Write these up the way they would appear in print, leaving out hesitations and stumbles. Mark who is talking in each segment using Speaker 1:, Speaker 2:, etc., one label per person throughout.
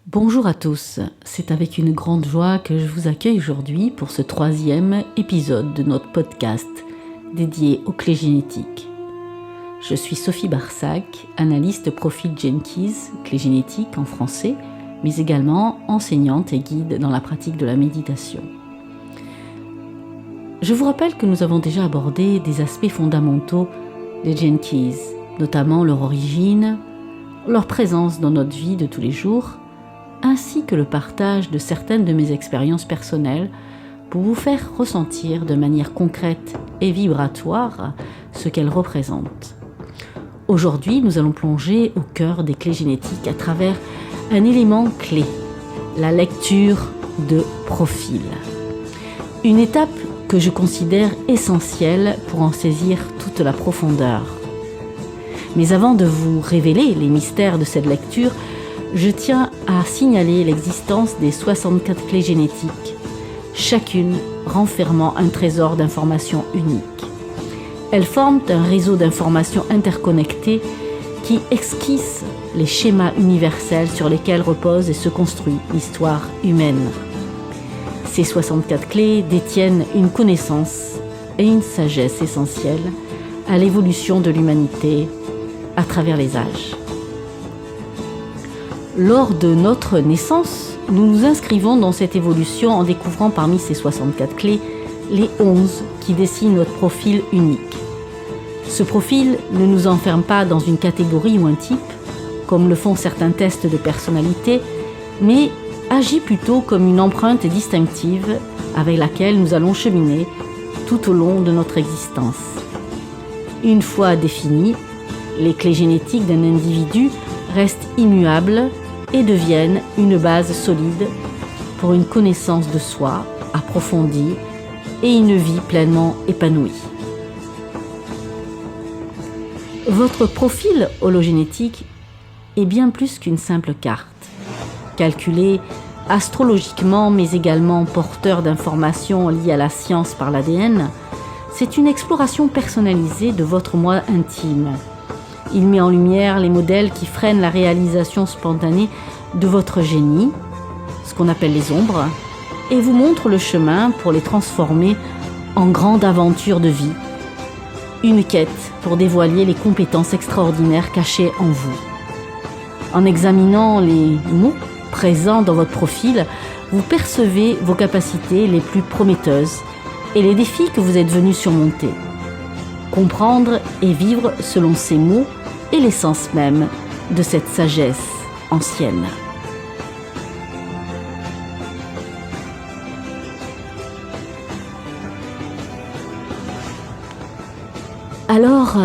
Speaker 1: Bonjour à tous, c'est avec une grande joie que je vous accueille aujourd'hui pour ce 3e épisode de notre podcast dédié aux clés génétiques. Je suis Sophie Barsac, analyste profil Gene-Keys, clés génétiques en français, mais également enseignante et guide dans la pratique de la méditation. Je vous rappelle que nous avons déjà abordé des aspects fondamentaux des Gene-Keys, notamment leur origine, leur présence dans notre vie de tous les jours, ainsi que le partage de certaines de mes expériences personnelles pour vous faire ressentir de manière concrète et vibratoire ce qu'elles représentent. Aujourd'hui, nous allons plonger au cœur des clés génétiques à travers un élément clé, la lecture de profil. Une étape que je considère essentielle pour en saisir toute la profondeur. Mais avant de vous révéler les mystères de cette lecture, je tiens à signaler l'existence des 64 clés génétiques, chacune renfermant un trésor d'informations unique. Elles forment un réseau d'informations interconnectées qui esquisse les schémas universels sur lesquels repose et se construit l'histoire humaine. Ces 64 clés détiennent une connaissance et une sagesse essentielles à l'évolution de l'humanité à travers les âges. Lors de notre naissance, nous nous inscrivons dans cette évolution en découvrant parmi ces 64 clés les 11 qui dessinent notre profil unique. Ce profil ne nous enferme pas dans une catégorie ou un type, comme le font certains tests de personnalité, mais agit plutôt comme une empreinte distinctive avec laquelle nous allons cheminer tout au long de notre existence. Une fois définies, les clés génétiques d'un individu restent immuables et deviennent une base solide pour une connaissance de soi approfondie et une vie pleinement épanouie. Votre profil hologénétique est bien plus qu'une simple carte, calculée astrologiquement mais également porteur d'informations liées à la science par l'ADN. C'est une exploration personnalisée de votre moi intime. Il met en lumière les modèles qui freinent la réalisation spontanée de votre génie, ce qu'on appelle les ombres, et vous montre le chemin pour les transformer en grande aventure de vie. Une quête pour dévoiler les compétences extraordinaires cachées en vous. En examinant les mots présents dans votre profil, vous percevez vos capacités les plus prometteuses et les défis que vous êtes venu surmonter. Comprendre et vivre selon ces mots est l'essence même de cette sagesse ancienne. Alors,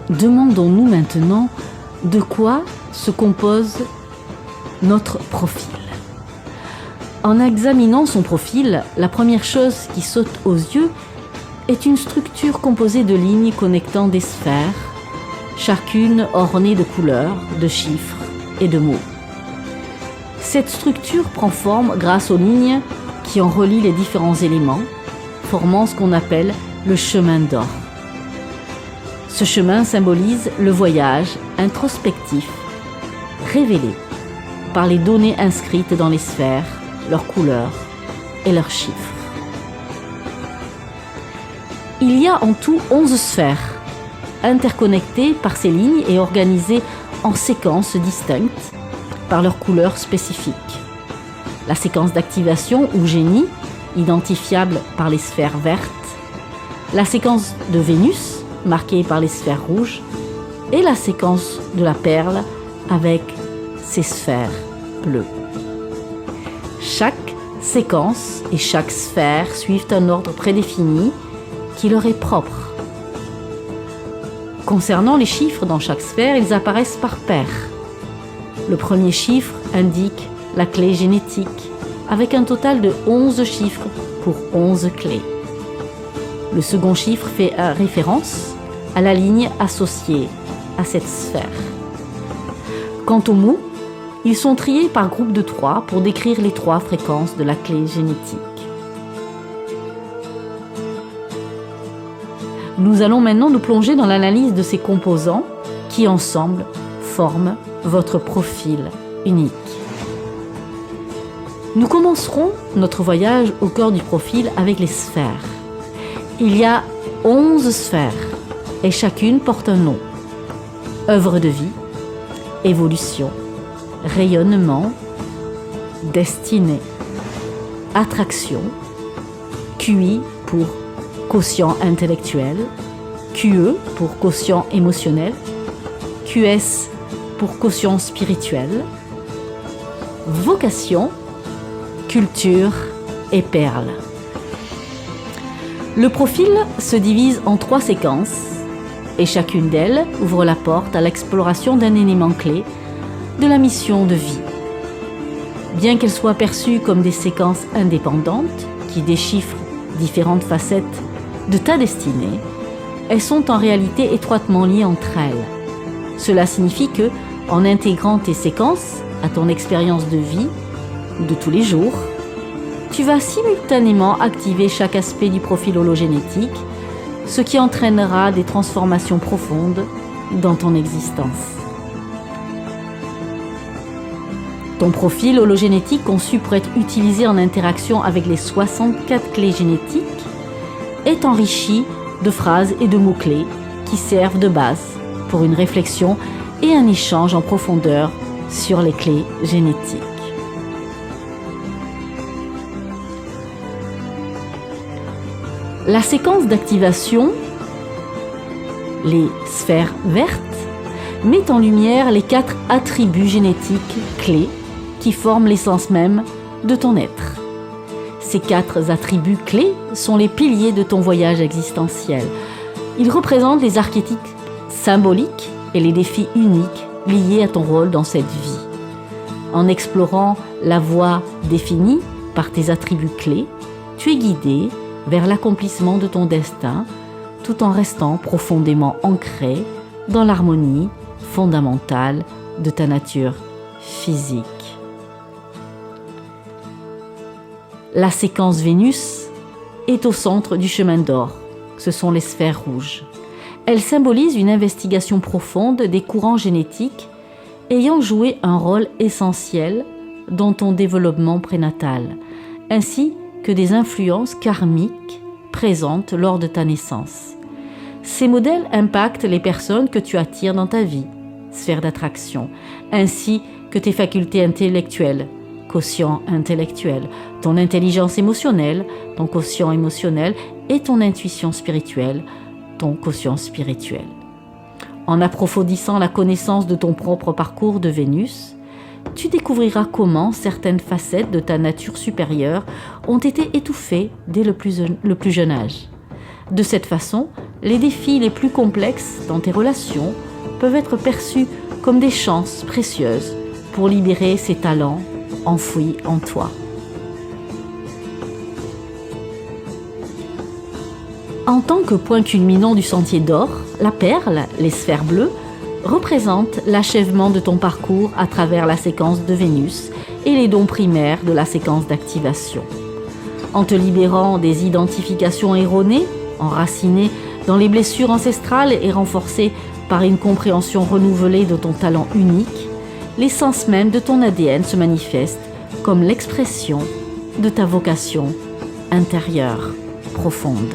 Speaker 1: demandons-nous maintenant de quoi se compose notre profil. En examinant son profil, la première chose qui saute aux yeux est une structure composée de lignes connectant des sphères, chacune ornée de couleurs, de chiffres et de mots. Cette structure prend forme grâce aux lignes qui en relient les différents éléments, formant ce qu'on appelle le chemin d'or. Ce chemin symbolise le voyage introspectif, révélé par les données inscrites dans les sphères, leurs couleurs et leurs chiffres. Il y a en tout 11 sphères, interconnectées par ces lignes et organisées en séquences distinctes par leurs couleurs spécifiques. La séquence d'activation ou génie, identifiable par les sphères vertes, la séquence de Vénus, marquée par les sphères rouges, et la séquence de la perle avec ses sphères bleues. Chaque séquence et chaque sphère suivent un ordre prédéfini qui leur est propre. Concernant les chiffres dans chaque sphère, ils apparaissent par paires. Le premier chiffre indique la clé génétique, avec un total de 11 chiffres pour 11 clés. Le second chiffre fait référence à la ligne associée à cette sphère. Quant aux mots, ils sont triés par groupe de 3 pour décrire les 3 fréquences de la clé génétique. Nous allons maintenant nous plonger dans l'analyse de ces composants qui, ensemble, forment votre profil unique. Nous commencerons notre voyage au cœur du profil avec les sphères. Il y a 11 sphères et chacune porte un nom. Œuvre de vie, évolution, rayonnement, destinée, attraction, QI pour quotient intellectuel, QE pour quotient émotionnel, QS pour quotient spirituel, vocation, culture et perles. Le profil se divise en 3 séquences et chacune d'elles ouvre la porte à l'exploration d'un élément clé de la mission de vie. Bien qu'elles soient perçues comme des séquences indépendantes qui déchiffrent différentes facettes de ta destinée, elles sont en réalité étroitement liées entre elles. Cela signifie que, en intégrant tes séquences à ton expérience de vie de tous les jours, tu vas simultanément activer chaque aspect du profil hologénétique, ce qui entraînera des transformations profondes dans ton existence. Ton profil hologénétique conçu pour être utilisé en interaction avec les 64 clés génétiques est enrichi de phrases et de mots-clés qui servent de base pour une réflexion et un échange en profondeur sur les clés génétiques. La séquence d'activation, les sphères vertes, met en lumière les 4 attributs génétiques clés qui forment l'essence même de ton être. Ces 4 attributs clés sont les piliers de ton voyage existentiel. Ils représentent les archétypes symboliques et les défis uniques liés à ton rôle dans cette vie. En explorant la voie définie par tes attributs clés, tu es guidé vers l'accomplissement de ton destin tout en restant profondément ancré dans l'harmonie fondamentale de ta nature physique. La séquence Vénus est au centre du chemin d'or. Ce sont les sphères rouges. Elles symbolisent une investigation profonde des courants génétiques ayant joué un rôle essentiel dans ton développement prénatal, ainsi que des influences karmiques présentes lors de ta naissance. Ces modèles impactent les personnes que tu attires dans ta vie, sphère d'attraction, ainsi que tes facultés intellectuelles, quotient intellectuel, ton intelligence émotionnelle, ton quotient émotionnel et ton intuition spirituelle, ton quotient spirituel. En approfondissant la connaissance de ton propre parcours de Vénus, tu découvriras comment certaines facettes de ta nature supérieure ont été étouffées dès le plus jeune âge. De cette façon, les défis les plus complexes dans tes relations peuvent être perçus comme des chances précieuses pour libérer ces talents enfouis en toi. En tant que point culminant du sentier d'or, la perle, les sphères bleues, représente l'achèvement de ton parcours à travers la séquence de Vénus et les dons primaires de la séquence d'activation. En te libérant des identifications erronées, enracinées dans les blessures ancestrales et renforcées par une compréhension renouvelée de ton talent unique, l'essence même de ton ADN se manifeste comme l'expression de ta vocation intérieure profonde.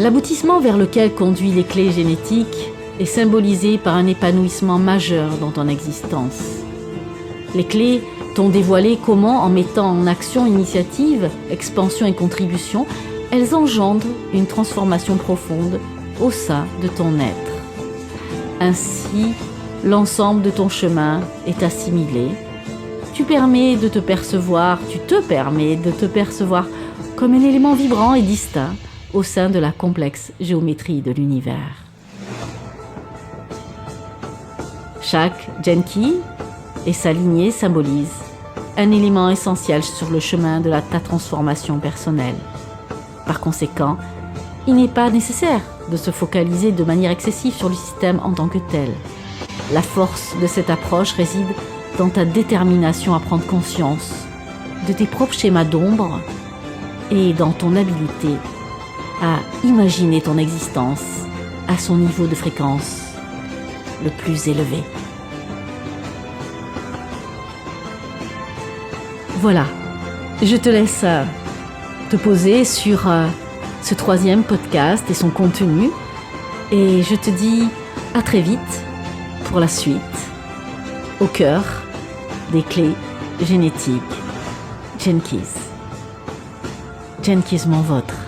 Speaker 1: L'aboutissement vers lequel conduit les clés génétiques est symbolisé par un épanouissement majeur dans ton existence. Les clés t'ont dévoilé comment, en mettant en action initiative, expansion et contribution, elles engendrent une transformation profonde au sein de ton être. Ainsi, l'ensemble de ton chemin est assimilé. Tu te permets de te percevoir comme un élément vibrant et distinct au sein de la complexe géométrie de l'univers. Chaque Genki et sa lignée symbolise un élément essentiel sur le chemin de ta transformation personnelle. Par conséquent, il n'est pas nécessaire de se focaliser de manière excessive sur le système en tant que tel. La force de cette approche réside dans ta détermination à prendre conscience de tes propres schémas d'ombre et dans ton habilité à imaginer ton existence à son niveau de fréquence le plus élevé. Voilà, je te laisse te poser sur ce 3e podcast et son contenu et je te dis à très vite pour la suite au cœur des clés génétiques Gene Keys. Gene Keys, mon vôtre.